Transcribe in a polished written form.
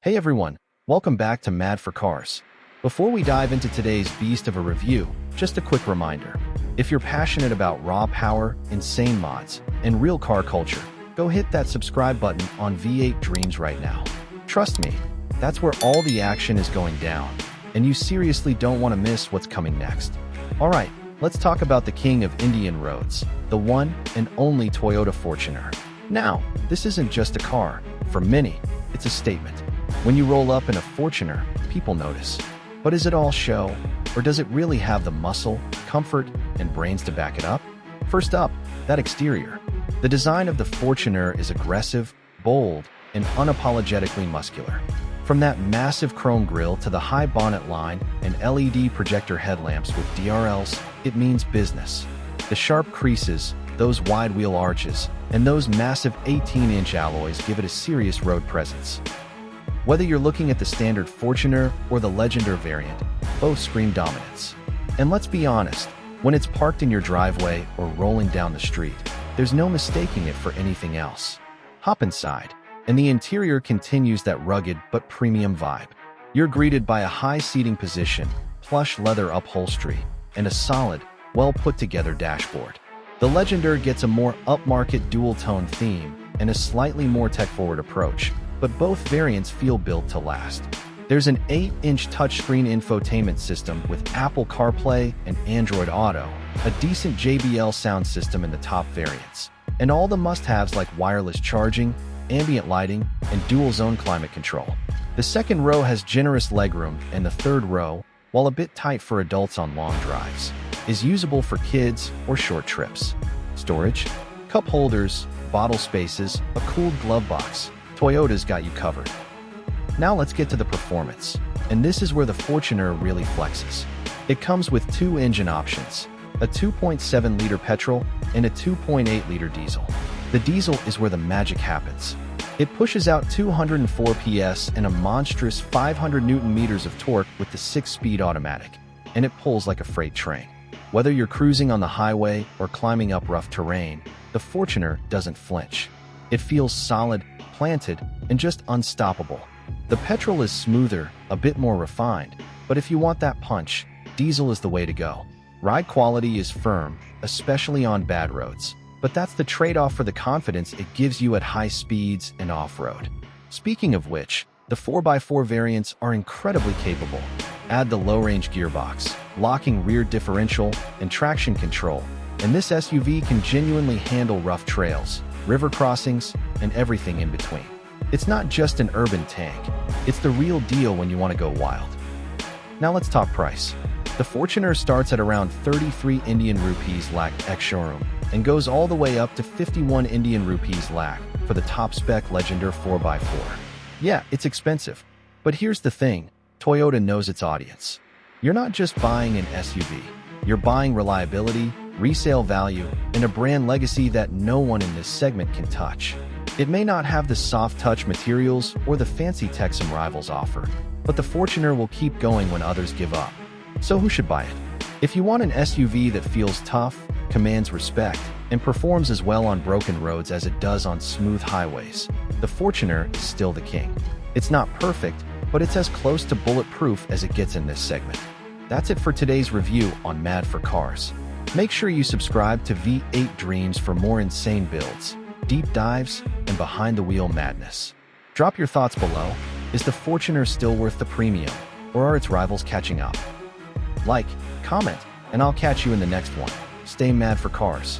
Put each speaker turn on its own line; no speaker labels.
Hey everyone, welcome back to Mad for Cars. Before we dive into today's beast of a review, just a quick reminder. If you're passionate about raw power, insane mods, and real car culture, go hit that subscribe button on V8 Dreams right now. Trust me, that's where all the action is going down, and you seriously don't want to miss what's coming next. Alright, let's talk about the king of Indian roads, the one and only Toyota Fortuner. Now, this isn't just a car. For many, it's a statement. When you roll up in a Fortuner, people notice. But is it all show, or does it really have the muscle, comfort, and brains to back it up? First up, that exterior. The design of the Fortuner is aggressive, bold, and unapologetically muscular. From that massive chrome grille to the high bonnet line and LED projector headlamps with DRLs, it means business. The sharp creases, those wide wheel arches, and those massive 18-inch alloys give it a serious road presence. Whether you're looking at the standard Fortuner or the Legendary variant, both scream dominance. And let's be honest, when it's parked in your driveway or rolling down the street, there's no mistaking it for anything else. Hop inside, and the interior continues that rugged but premium vibe. You're greeted by a high seating position, plush leather upholstery, and a solid, well-put-together dashboard. The Legendary gets a more upmarket dual-tone theme and a slightly more tech-forward approach, but both variants feel built to last. There's an 8-inch touchscreen infotainment system with Apple CarPlay and Android Auto, a decent JBL sound system in the top variants, and all the must-haves like wireless charging, ambient lighting, and dual-zone climate control. The second row has generous legroom, and the third row, while a bit tight for adults on long drives, is usable for kids or short trips. Storage, cup holders, bottle spaces, a cooled glove box. Toyota's got you covered. Now let's get to the performance, and this is where the Fortuner really flexes. It comes with two engine options, a 2.7-liter petrol and a 2.8-liter diesel. The diesel is where the magic happens. It pushes out 204 PS and a monstrous 500 Nm of torque with the 6-speed automatic, and it pulls like a freight train. Whether you're cruising on the highway or climbing up rough terrain, the Fortuner doesn't flinch. It feels solid, planted, and just unstoppable. The petrol is smoother, a bit more refined, but if you want that punch, diesel is the way to go. Ride quality is firm, especially on bad roads, but that's the trade-off for the confidence it gives you at high speeds and off-road. Speaking of which, the 4x4 variants are incredibly capable. Add the low-range gearbox, locking rear differential, and traction control, and this SUV can genuinely handle rough trails, river crossings, and everything in between. It's not just an urban tank, it's the real deal when you want to go wild. Now let's talk price. The Fortuner starts at around 33 Indian rupees lakh ex-showroom and goes all the way up to 51 Indian rupees lakh for the top-spec Legendary 4x4. Yeah, it's expensive, but here's the thing, Toyota knows its audience. You're not just buying an SUV, you're buying reliability, resale value, and a brand legacy that no one in this segment can touch. It may not have the soft-touch materials or the fancy tech some rivals offer, but the Fortuner will keep going when others give up. So who should buy it? If you want an SUV that feels tough, commands respect, and performs as well on broken roads as it does on smooth highways, the Fortuner is still the king. It's not perfect, but it's as close to bulletproof as it gets in this segment. That's it for today's review on Mad for Cars. Make sure you subscribe to V8 Dreams for more insane builds, deep dives, and behind-the-wheel madness. Drop your thoughts below. Is the Fortuner still worth the premium, or are its rivals catching up? Like, comment, and I'll catch you in the next one. Stay mad for cars.